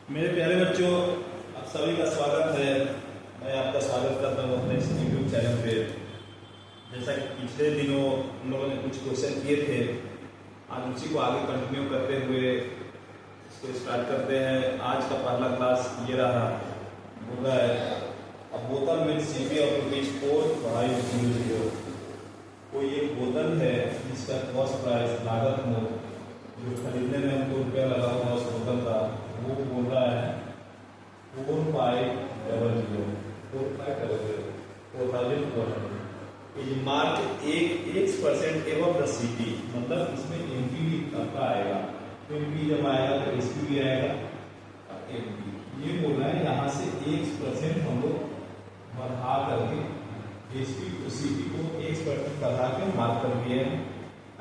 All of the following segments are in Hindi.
मेरे प्यारे बच्चों, आप सभी का स्वागत है। मैं आपका स्वागत करता हूँ अपने इस यूट्यूब चैनल पे। जैसा कि पिछले दिनों हम लोगों ने कुछ क्वेश्चन किए थे, आज उसी को आगे कंटिन्यू करते हुए इसको स्टार्ट करते हैं। आज का पहला क्लास ये रहा, बोला है अ बोतल में CP ऑफ ₹4,500। कोई एक बोतल है जिसका कॉस्ट प्राइस लागत मूल्य जो खरीदने में हमको रुपया लगा हुआ उस बोतल का, वो बोल रहा है 4,400 इज मार्क 1% एवं द CP। मतलब इसमें MP भी आपका आएगा, MP जब आएगा तो SP भी आएगा, MP ये बोल रहा है यहाँ से 1% हम लोग बढ़ा करके CP को 1% बढ़ा के मार्क कर दिए हैं।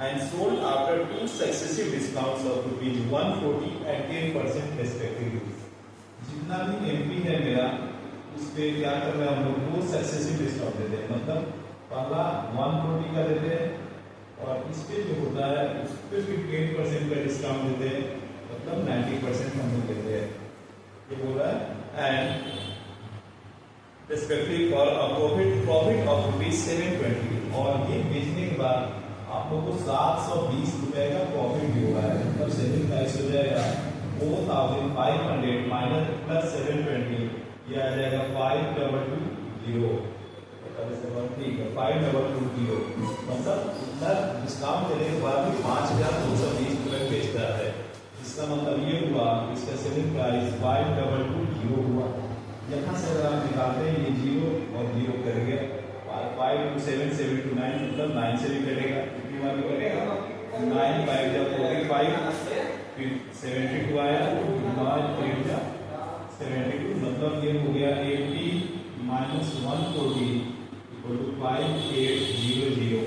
And sold after 2 successive discounts of ₹140 and 10% respectively। जितना भी MP है मेरा, उस पे क्या कर रहे हैं हम लोग, 2 सक्सेसिव डिस्काउंट देते हैं। मतलब पहला 140 का देते हैं और इस पे जो होता है उस पे भी 10% का डिस्काउंट देते हैं, मतलब 90% हम लोग देते हैं। ये बोल रहा है and respectively for a profit of ₹720। और ये बेचने के बाद आप लोग को 720 रुपए का प्रॉफिट भी हुआ है। मतलब सेलिंग प्राइस हो जाएगा 4,500 माइनस प्लस 720, ये आ जाएगा 5,220। ठीक है, 5,220। मतलब इतना डिस्काउंट देने के बाद भी 5,220 रुपए बेचता है। इसका मतलब ये हुआ इसका सेलिंग प्राइस 5,220 हुआ। यहाँ से अगर आप निकालते हैं ये 0 और 0 करेंगे, 5 to 7, 7 to 9, मतलब 9 से भी कटेगा, कितनी बार कटेगा 9 5 जब 45, फिर 72 आया, 9 8 जा 72, मतलब ये हो गया 80 माइनस 140 इक्वल टू 5800।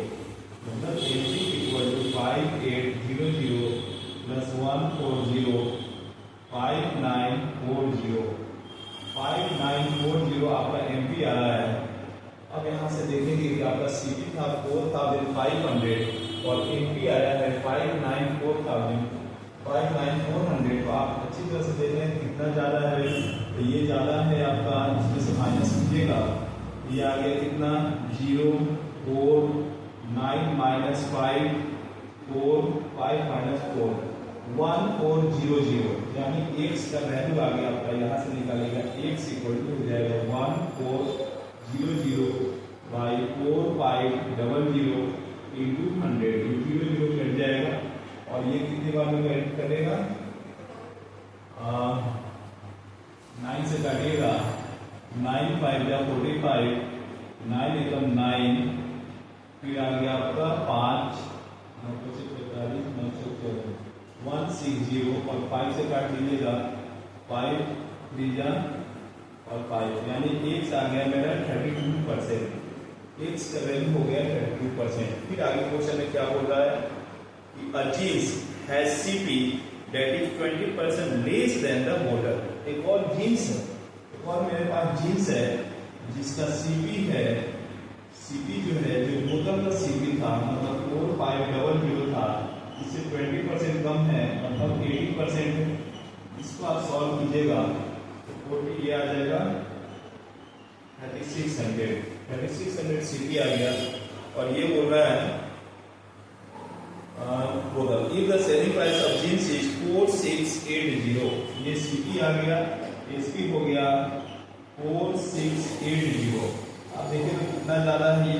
मतलब 80 इक्वल टू 5800 प्लस 140 5940। 5940 आपका MP आ रहा है। अब यहाँ से देखेंगे कि आपका CP था 4,500 और MP आया है 5,94,000 5,9400। तो आप अच्छी तरह से देख रहे हैं कितना ज़्यादा है, तो ये ज़्यादा है आपका, इसमें से माइनस कीजिएगा, ये आ गया कितना 0 4 9 माइनस 5 4 5 माइनस 4 1400, यानी x का वैल्यू आ गया आपका, यहाँ से निकालेगा x इक्वल टू हो जाएगा 1400 बाई 4500 इंटू 100। 0 कट जाएगा और ये कितनी बार में कैलकुलेट करेगा, 9 से काटिएगा, 9 5 जा 45, 9 एकम 9, फिर आ गया आपका 5 9 से 45 9 से 160 और 5 से काट लीजिएगा, 5 3 और 5, यानी x आ गया मेरा 32%। x का वैल्यू हो गया 32%। फिर आगे क्वेश्चन में क्या बोल रहा है कि a jeans has CP that is 20% less than the model। एक और जीन्स है, एक और मेरे पास जीन्स है जिसका CP है, CP जो है जो बोतल का CP था, मतलब 4,500 था, इससे 20% कम है, मतलब 80%। इसको आप सॉल्व कीजिएगा तो 40 ये आ जाएगा 3600 CP आ गया। और ये बोल रहा है if the selling price of jeans is 4680, ये CP आ गया, SP हो गया 4680। आप देखिए कितना ज्यादा है ये,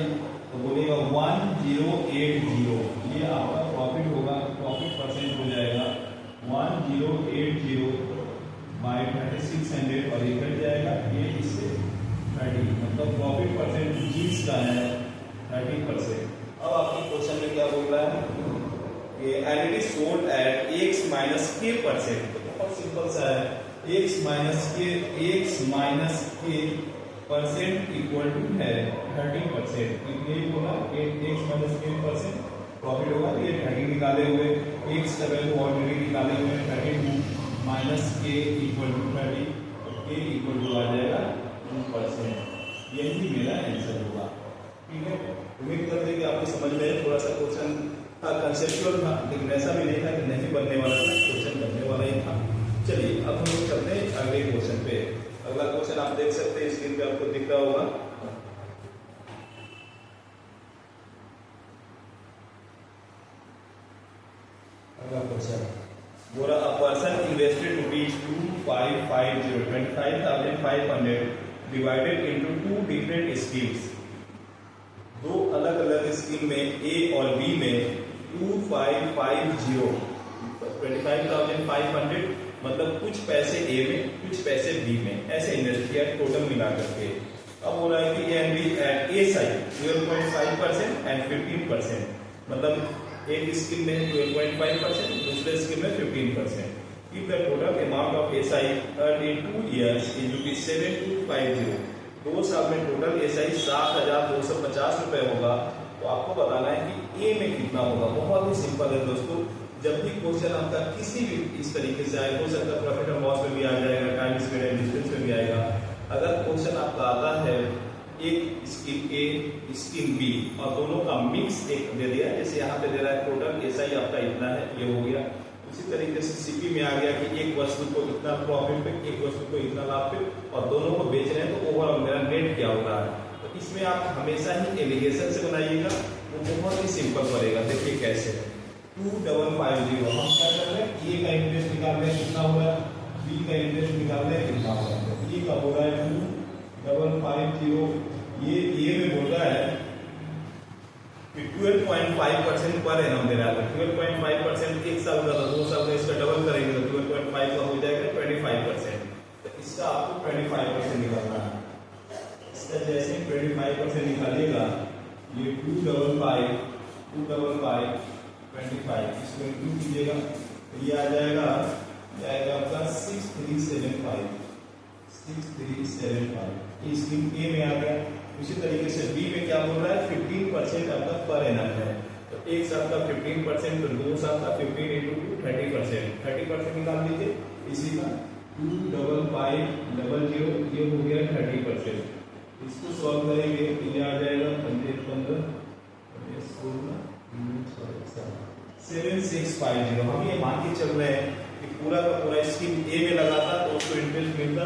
तो बोलेगा 1080, ये आपका प्रॉफिट होगा, प्रॉफिट परसेंट हो जाएगा 1080 बाई 3600 और ये कट जाएगा, ये इससे 30, मतलब प्रॉफिट परसेंट जींस का है 30%। अब आपके क्वेश्चन में क्या बोल रहा है कि and it is sold at x minus k%। तो बहुत सिंपल सा है, x minus k percent equal to है 30%। ये बोला x माइनस k% प्रॉफिट होगा, तो ये 30 निकाले हुए, x का वैल्यू ऑलरेडी निकाले हुए 32 माइनस k इक्वल टू 30 और k इक्वल टू आ जाएगा 2%। यही मेरा आंसर होगा। ठीक है, उम्मीद करते हैं कि आपको समझ में थोड़ा सा क्वेश्चन कंसेप्चुअल था, लेकिन ऐसा भी नहीं था कि नहीं बनने वाला था, क्वेश्चन बनने वाला ही था। चलिए अब हम लोग चलते हैं आप देख सकते हैं स्क्रीन पे आपको दिख रहा होगा। बोला a person invested rupees 25,500 divided into two different schemes। दो अलग अलग स्कीम में ए और बी में 25,500 मतलब कुछ पैसे ए में कुछ पैसे बी में ऐसे इन्वेस्ट किया टोटल मिला करके। अब बोला है कि A and B at a side 12.5% and 15%, मतलब एक स्कीम में 12.5%, दूसरे स्कीम में 15%। If the total amount of SI earned in 2 years is ₹7250, 2 साल में टोटल SI 7,250 रुपए होगा। तो आपको बताना है कि ए में कितना होगा। बहुत ही सिंपल है दोस्तों, जब भी क्वेश्चन आपका किसी भी इस तरीके से आए, हो सकता है प्रॉफिट और लॉस में भी आ जाएगा, टाइम स्पीड एंड डिस्टेंस में भी आएगा। अगर क्वेश्चन आपका आता है एक स्कीम ए स्कीम बी और दोनों का मिक्स एक दे दिया, जैसे यहाँ पे दे रहा है टोटल SI आपका इतना है, ये हो गया। उसी तरीके से सीपी में आ गया कि एक वस्तु को इतना प्रॉफिट पे, एक वस्तु को इतना लाभ पे, और दोनों को बेच रहे हैं, तो ओवरऑल मेरा नेट क्या हो रहा है। तो इसमें आप हमेशा ही एलिगेशन से बनाइएगा, वो बहुत ही सिंपल पड़ेगा। देखिए कैसे 2550 हम क्या कर रहे हैं, ए का इंटरेस्ट निकाल रहे हैं कितना हो रहा है, बी का इंटरेस्ट निकाल रहे हैं कितना हो रहा है। ए का हो रहा है 2550, ये में बोल रहा है 12.5% पर एनम दे रहा है। 12.5% एक साल का था, 2 साल का इसका डबल करेंगे तो 12.5 का हो जाएगा 25%। तो इसका आपको 25% निकालना है। इसका जैसे 25% निकालिएगा, ये 255 25 इसको इंटू कीजिएगा तो ये आ जाएगा आपका 6375 ये स्कीम ए में आ गया। उसी तरीके से बी में क्या बोल रहा है 15% आपका पर एनम है। तो एक साल का 15%, तो 2 साल का 15 into 2 30% निकाल दीजिए। इसी का 2550 ये हो गया 30%। इसको सॉल्व करेंगे तो ये आ जाएगा 7650। हम ये मान के चल रहे हैं कि पूरा का पूरा स्कीम ए में लगा था तो उसको इंटरेस्ट मिलता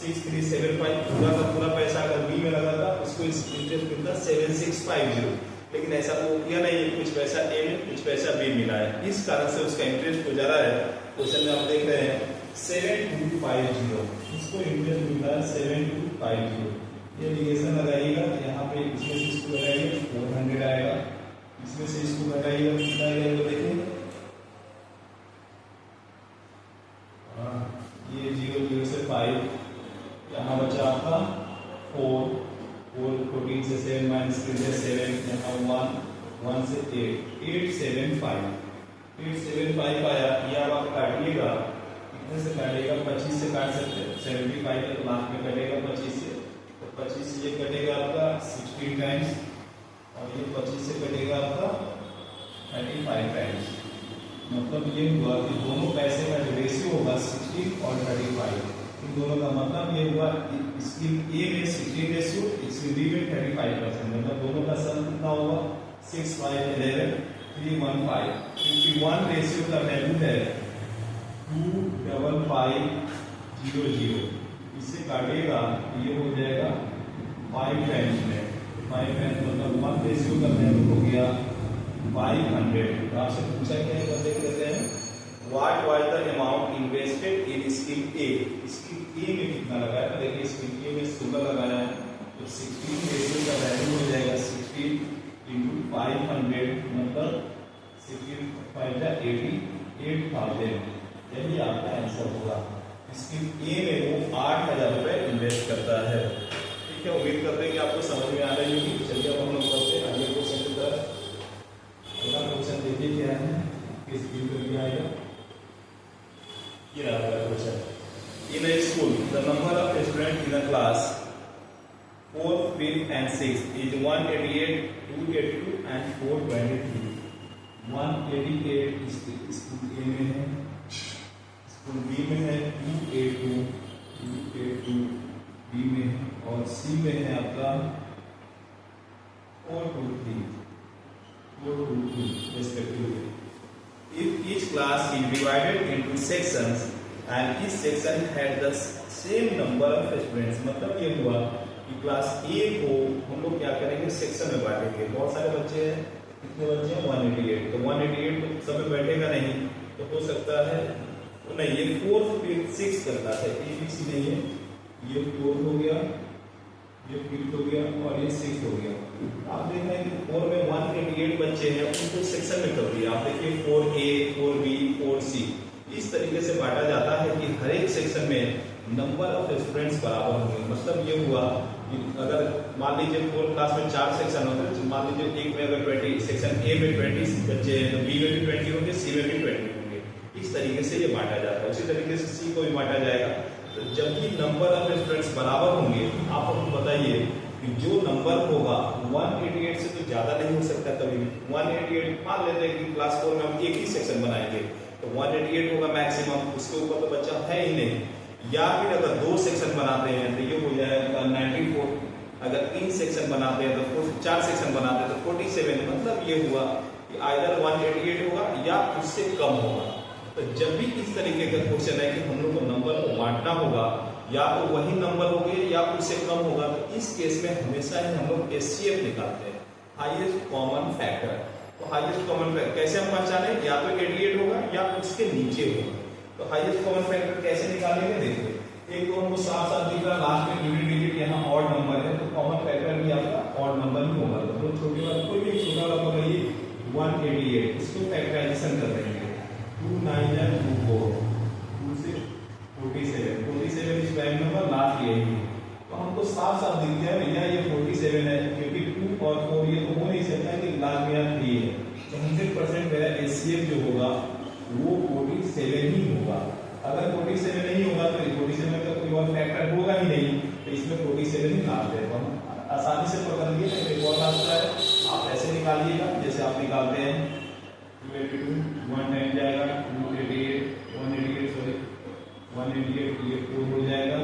6375, पूरा का पूरा पैसा अगर बी में लगा था उसको इंटरेस्ट मिलता 7650। लेकिन ऐसा वो किया नहीं है, कुछ पैसा ए में कुछ पैसा बी मिला है, इस कारण से उसका इंटरेस्ट हो जा रहा है। क्वेश्चन में आप देख रहे हैं 7250, इसको इंटरेस्ट मिल रहा है 7250। ये एलिगेशन लगाइएगा, यहाँ पे इसमें से इसको लगाइए 400 आएगा, इसमें से इसको घटाइएगा कितना आएगा देखिए, ये 0 से 5, यहाँ बचा आपका 4 14 से 7 माइनस 3 से 7, यहाँ 1 से 875 आया। ये अब आप काटिएगा, कितने से काटिएगा, 25 से काट सकते हैं, 75 है तो लास्ट में कटेगा 25 से, तो 25 से ये कटेगा आपका 16 टाइम्स और ये 25 से कटेगा आपका 35 टाइम्स। मतलब ये हुआ कि दोनों पैसे का जो रेशियो होगा 16 और 35, इन दोनों का मतलब ये हुआ स्कीम ए में 16 रेशियो, स्कीम बी में 35%, मतलब दोनों का सम कितना होगा 6 5 11 315। 51 रेशियो का वैल्यू है 25500, इससे काटिएगा ये हो जाएगा 5 टाइम्स में, 5 टाइम्स मतलब 1 रेशियो का वैल्यू हो गया 500। तो आपसे पूछा क्या है, देख लेते हैं what was the amount invested in scheme A. Scheme A में कितना लगाया, तो देखिए स्कीम ए में 16 लगाया है तो 16 रेशियो का वैल्यू हो जाएगा 16 into 500, मतलब 16 5 88,000। यही आपका आंसर होगा। स्कीम ए में वो 8,000 रुपए इन्वेस्ट करता है। ठीक है, उम्मीद करते हैं कि आपको समझ में आ रही होगी। चलिए अब हम लोग बढ़ते हैं अगले क्वेश्चन की तरफ। अगला क्वेश्चन देखिए क्या है, किस स्कीम पे भी आएगा। ये रहा अगला question. In a school, the number of students in a class 4th, 5th and 6th is 188, 282 and 423। 188 school ए में है, स्कूल बी में है 282 बी में है और सी में है आपका 423 respectively। If each class is divided into sections and इस section had the same number of students. मतलब ये हुआ कि क्लास ए को हम लोग क्या करेंगे, सेक्शन में बांटेंगे। बहुत सारे बच्चे हैं, कितने बच्चे हैं 188, तो 188 तो सब में बैठेगा नहीं, तो हो सकता है तो नहीं, ये 4 फिर 6 करता है, ए बी सी नहीं है, ये 4 हो गया, ये 5 हो गया और ये 6 हो गया। आप देख रहे हैं कि 4 में 188 बच्चे हैं, उनको सेक्शन में कर दिया। आप देखिए 4A 4B 4C इस तरीके से बांटा जाता है कि हर एक सेक्शन में नंबर ऑफ स्टूडेंट्स बराबर होंगे। मतलब ये हुआ कि अगर मान लीजिए 4 क्लास में 4 सेक्शन होते हैं, मान लीजिए एक में अगर 20 सेक्शन ए में 20 बच्चे हैं, तो बी में भी 20 होंगे, सी में भी 20 होंगे। इस तरीके से ये बांटा जाता है। उसी तरीके से सी को भी बांटा जाएगा। तो जब भी नंबर ऑफ स्टूडेंट्स बराबर होंगे, आप हमको बताइए कि जो नंबर होगा 188 से तो ज्यादा नहीं हो सकता कभी भी। 188 मान लेते हैं कि क्लास 4 में हम एक ही सेक्शन बनाएंगे, तो 188 होगा मैक्सिमम, उसके ऊपर तो बच्चा है ही नहीं। या फिर अगर 2 सेक्शन बनाते हैं तो ये हो जाएगा 94, अगर 3 सेक्शन बनाते हैं तो 4 सेक्शन बनाते हैं तो 47। मतलब ये हुआ कि आइदर 188 होगा या उससे कम होगा। तो जब भी इस तरीके का क्वेश्चन है कि हम लोग को नंबर को बांटना होगा, या तो वही नंबर होंगे या उससे कम होगा, तो इस केस में हमेशा ही हम लोग एचसीएफ निकालते हैं, हाईएस्ट कॉमन फैक्टर। तो हाईएस्ट कॉमन फैक्टर कैसे हम पहचाने, या तो 88 होगा या उसके नीचे होगा। तो हाईएस्ट कॉमन फैक्टर कैसे निकालेंगे, देखिए एक तो हमको साफ साफ दिख रहा, लास्ट में यूनिट डिजिट यहाँ ऑड नंबर है, तो कॉमन फैक्टर भी आपका ऑड नंबर ही होगा। तो छोटे वाला कोई भी छोटा वाला पकड़िए 188, इसको फैक्टराइजेशन कर देंगे। 2 9 या 2 4 2 से 47 इस प्राइम नंबर लास्ट यही है। तो हमको साफ साफ दिख गया भैया ये 47 है, क्योंकि 2 और 4 ये तो हो नहीं सकता कि लास्ट में 3 है। तो 100% मेरा एचसीएफ जो होगा वो 47 ही होगा। अगर 47 नहीं होगा तो 47 का कोई और फैक्टर होगा ही नहीं, तो इसमें 47 ही लास्ट है। तो हम आसानी से पकड़ लिए। एक और रास्ता है, आप ऐसे निकालिएगा जैसे आप निकालते हैं 282 1 टाइम जाएगा, 288 188 सॉरी 188, ये 4 हो जाएगा,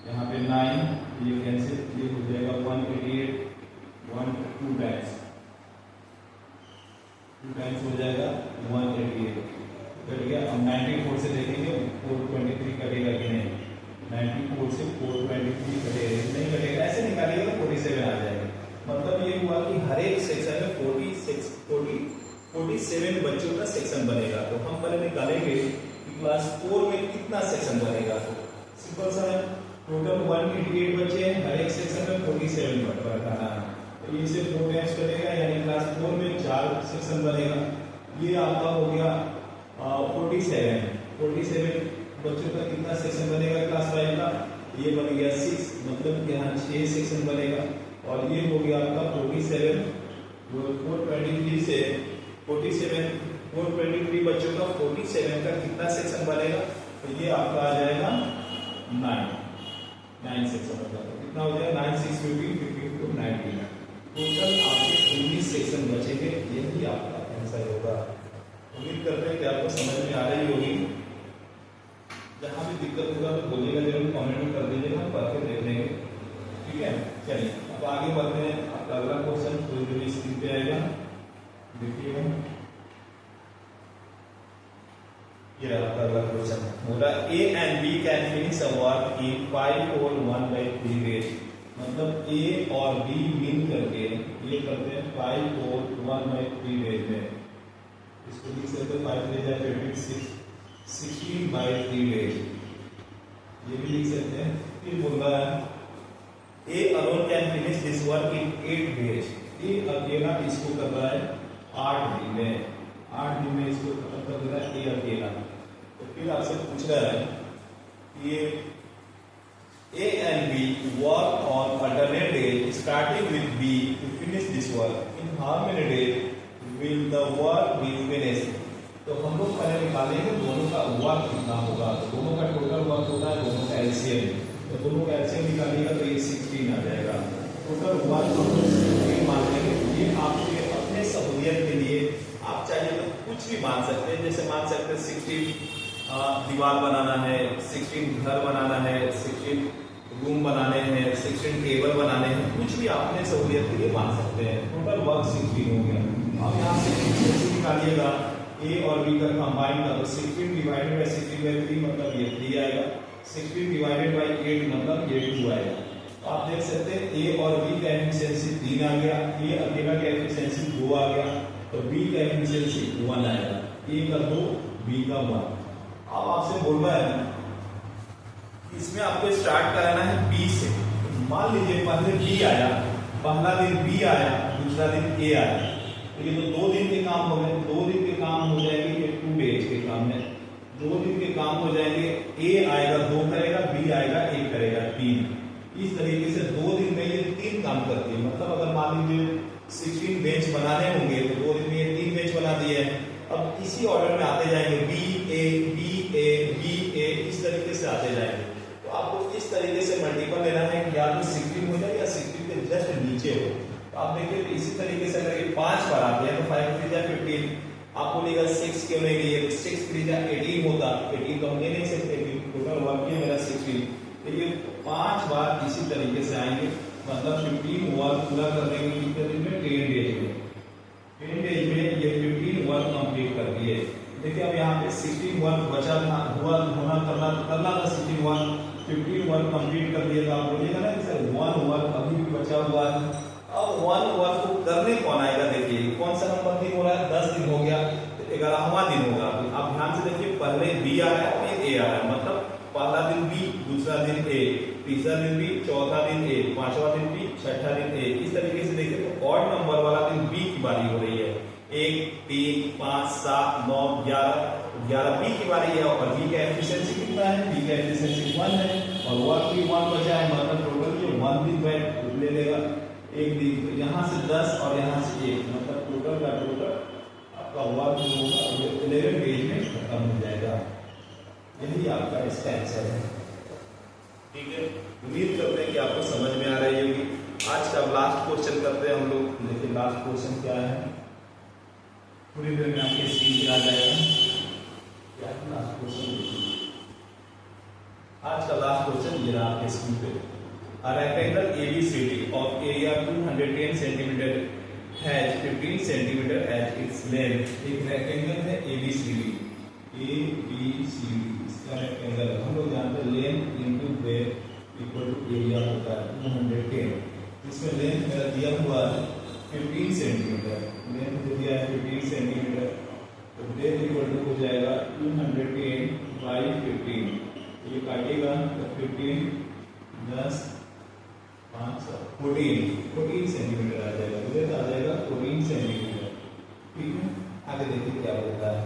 यहाँ पे 9 ये कैंसिल, ये हो जाएगा 188 1 2 टाइम्स हो जाएगा 188 कट गया। अब 94 से देखेंगे 423 कटेगा कि नहीं, 94 से 423 कटेगा नहीं, कटेगा, ऐसे निकालिएगा 47 आ जाएगा। मतलब ये हुआ कि हर एक सेक्शन में 47 बच्चों का सेक्शन बनेगा। तो हम पहले निकालेंगे कि क्लास 4 में कितना सेक्शन बनेगा। तो सिंपल सा है, टोटल 188 बच्चे हैं, हर एक सेक्शन में 47 बैठाना है, तो ये से 4 टाइम्स करेगा, यानी क्लास 4 में 4 सेक्शन बनेगा। ये आपका हो गया 47 बच्चों का कितना सेक्शन बनेगा क्लास 5 का, ये बन गया 6, मतलब कि यहाँ 6 सेक्शन बनेगा। और ये हो गया आपका 47, 423 से 47 423 बच्चों का 47 का कितना सेक्शन बनेगा, तो ये आपका आ जाएगा 9 सेक्शन बनेगा। तो कितना हो जाएगा 9 6 15 15 to 19, टोटल आपके 19 सेक्शन बचेंगे। यही आपका आंसर होगा। उम्मीद करते हैं कि आपको समझ में आ रही होगी। जहाँ भी दिक्कत होगा तो बोलिएगा, जरूर कमेंट में कर दीजिएगा, पढ़ के देख लेंगे। ठीक है, चलिए अब आगे बढ़ते हैं। आपका अगला क्वेश्चन थोड़ी देर स्क्रीन पे आएगा, देखिएगा। ये आपका अगला क्वेश्चन बोला A and B can finish a work in 5 or 1/3 days। मतलब ए और बी मिल करके ये करते हैं 5 or 1/3 days में। इसको लिख सकते हैं 5 3 या 26 16/3 days, ये भी लिख सकते हैं। फिर बोल रहा है A alone can finish this work in 8 days। ए अकेला इसको कर रहा है 8 दिन में, 8 दिन में इसको खत्म कर रहा है ए अकेला। तो फिर आपसे पूछ रहा है ये A and B work on alternate days starting with B to finish this work. In how many days will the work be finished? तो हम लोग पहले निकालेंगे दोनों का वर्क कितना होगा। तो दोनों का टोटल वर्क होता है, दोनों का एलसीएम। तो दोनों का एलसीएम निकालिएगा तो ये 16 आ जाएगा। टोटल वर्क हम लोग 16 मान लेंगे। ये आपके अपने सहूलियत के लिए आप चाहिए तो कुछ भी मान सकते हैं। जैसे मान सकते हैं 16 दीवार बनाना है, 16 घर बनाना है, 16 रूम बनाने हैं, 16 टेबल बनाने हैं, कुछ भी आपने सहूलियत के लिए मान सकते हैं। टोटल वर्क 16 हो गया। अब यहाँ से निकालिएगा ए और बी का कंबाइन का, तो 16 डिवाइडेड बाय 16/3 मतलब ये 3 आएगा, 16 डिवाइडेड बाय 8 मतलब ये 2 आएगा। तो आप देख सकते हैं ए और बी का एफिशिएंसी 3 आ गया, ए अकेला का एफिशिएंसी 2 आ गया, तो बी का एफिशिएंसी 1 आएगा, ए का 2 बी का 1। अब आपसे बोल रहा है इसमें आपको स्टार्ट कराना है बी से। मान लीजिए पहले बी आया, पहला दिन बी आया, दूसरा दिन ए आया, तो ये तो 2 दिन के काम हो गए, 2 दिन के काम हो जाएंगे, ये 2 डेज के काम है, 2 दिन के काम हो जाएंगे। ए आएगा 2 करेगा, बी आएगा 1 करेगा 3। इस तरीके से 2 दिन में ये 3 काम करती है। मतलब अगर मान लीजिए 16 बेंच बनाने होंगे तो 2 दिन में ये 3 बेंच बना दिए। अब इसी ऑर्डर में आते जाएंगे, B A B A B A, इस तरीके से आते जाएंगे। तो आपको इस तरीके से मल्टीपल लेना है कि या तो 16 हो जाए या 16 के जस्ट नीचे हो। तो आप देखिए तो इसी तरीके से अगर ये 5 बार आते हैं तो 5 3 जा 15, आपको लेगा 6 क्यों नहीं लिए, तो 6 3 जा 18 होता, 18 तो हम ले नहीं सकते क्योंकि टोटल वर्क है मेरा 16। तो ये 5 बार इसी तरीके से आएंगे, मतलब 15 वर्क पूरा करने के कितने दिन में, 10 डेज में, 10 डेज में ये 15 वर्क कंप्लीट कर दिए। देखिए अब यहाँ पे 16 वर्क बचा था, करना था 16 वर्क, 15 वर्क कंप्लीट कर दिया। तो आप बोलिएगा ना कि सर 1 वर्क अभी भी बचा हुआ है। अब 1 वर्क को करने कौन आएगा, देखिए कौन सा नंबर दिन हो रहा है, 10 दिन हो गया, तो 11वां दिन होगा। आप ध्यान से देखिए, पहले बी आ रहा है फिर ए आ रहा है, मतलब पहला दिन बी, दूसरा दिन ए, तीसरा दिन बी, चौथा दिन ए, पांचवा दिन बी, छठा दिन ए। इस तरीके से देखिए तो ऑड नंबर वाला दिन बी की बारी हो रही है। 1 3 5 7 9 11 बी की बारी है, और बी का एफिशिएंसी कितना है, बी का एफिशिएंसी 1 है, और वर्क भी 1 बचा है, मतलब टोटल ये 1 दिन बैठ ले लेगा, एक दिन। तो यहाँ से 10 और यहाँ से 1, मतलब टोटल का टोटल आपका वर्क जो होगा वो 11 डेज में खत्म हो जाएगा। यही आपका इसका आंसर है। ठीक है, उम्मीद करते हैं कि आपको समझ में आ रही होगी। आज का लास्ट क्वेश्चन करते हैं हम लोग। देखिए लास्ट क्वेश्चन क्या है, थोड़ी देर में आपके स्क्रीन पे आ जाएगा। क्या है लास्ट क्वेश्चन, आज का लास्ट क्वेश्चन ये रहा आपके स्क्रीन पे। A rectangle ABCD of area 210 cm has 15 cm as its length। एक रेक्टेंगल है ABCD, इसका रेक्टेंगल हम लोग जानते हैं length into breadth equal to area होता है 210। इसमें लेंथ मेरा दिया हुआ है 15 सेंटीमीटर, लेंथ जो दिया है 15 सेंटीमीटर, तो ब्रेथ इक्वल टू हो जाएगा 210 बाई 15। ये काटिएगा तो 15 10 5 14 सेंटीमीटर आ जाएगा, ब्रेथ आ जाएगा 14 सेंटीमीटर। ठीक है, आगे देखिए क्या होता है।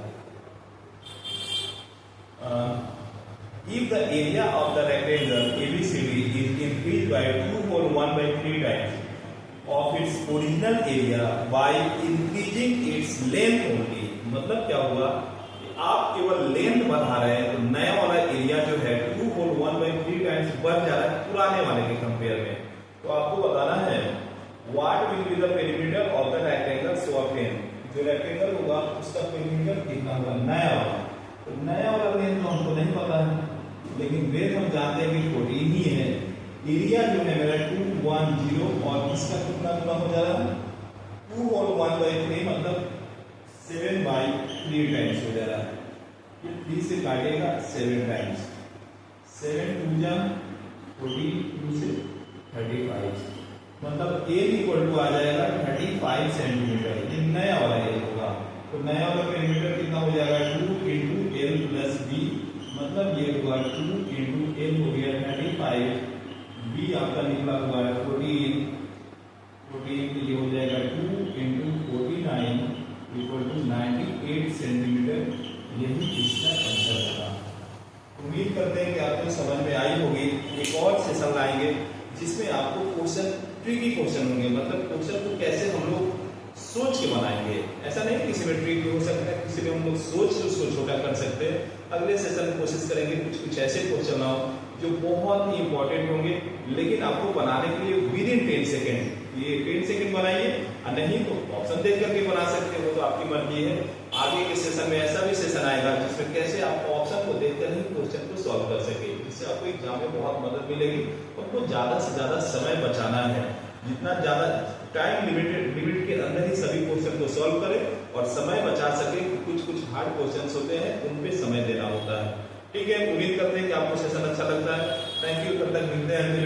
If the area of the rectangle ABCD is increased by 2 whole 1/3 times of its original area by increasing its length only, मतलब क्या हुआ, आप केवल लेंथ बढ़ा रहे हैं तो नया वाला एरिया जो है 2 whole 1/3 टाइम्स बढ़ जा रहा है पुराने वाले के कंपेयर में। तो आपको बताना है what will be the perimeter of the rectangle so obtain. जो रेक्टेंगल होगा उसका पेरीमीटर कितना होगा, नया वाला। तो नया वाला लेंथ तो हमको नहीं पता है, लेकिन ब्रेथ हम जानते हैं कि 14 ही है। एरिया जो है मेरा 210 और इसका कितना गुना हो जा रहा है 2 whole 1/3, मतलब 7/3 टाइम्स हो जा रहा है। ये 3 से काटेगा 7 टाइम्स, 7 2 जा 14, 2 से 35, मतलब a इक्वल टू आ जाएगा 35 सेंटीमीटर। ये नया वाला a होगा, तो नया वाला पेरीमीटर कितना हो जाएगा 2 इंटू एल प्लस बी, मतलब ये हुआ 2 इंटू एल हो गया 35, बी आपका निकला हुआ है 14, तो ये हो जाएगा 2 इंटू 49 इक्वल टू 98 सेंटीमीटर। यही इसका आंसर होगा। उम्मीद करते हैं कि आपको समझ में आई होगी। एक और सेशन लाएंगे जिसमें आपको क्वेश्चन ट्रिकी क्वेश्चन होंगे, मतलब क्वेश्चन को कैसे हम लोग सोच के बनाएंगे। ऐसा नहीं किसी में ट्रिक हो सकता है, किसी में हम लोग सोच के उसको छोटा कर सकते हैं। अगले सेशन में कोशिश करेंगे कुछ ऐसे क्वेश्चन आओ जो बहुत ही इंपॉर्टेंट होंगे, लेकिन आपको बनाने के लिए विद इन 10 सेकेंड, ये 10 सेकेंड बनाइए, और नहीं तो ऑप्शन देख करके बना सकते हो, तो आपकी मर्जी है। आगे के सेशन में ऐसा भी सेशन आएगा जिसमें कैसे आप ऑप्शन को देखकर ही क्वेश्चन को सॉल्व कर सके, जिससे आपको एग्जाम में बहुत मदद मिलेगी। आपको ज्यादा से ज्यादा समय बचाना है, जितना ज्यादा टाइम लिमिट के अंदर ही सभी क्वेश्चन को सॉल्व करें और समय बचा सके। कुछ कुछ हार्ड क्वेश्चंस होते हैं, उन पे समय देना होता है। ठीक है, उम्मीद करते हैं कि आपको सेशन अच्छा लगता है। थैंक यू, तब तक मिलते हैं।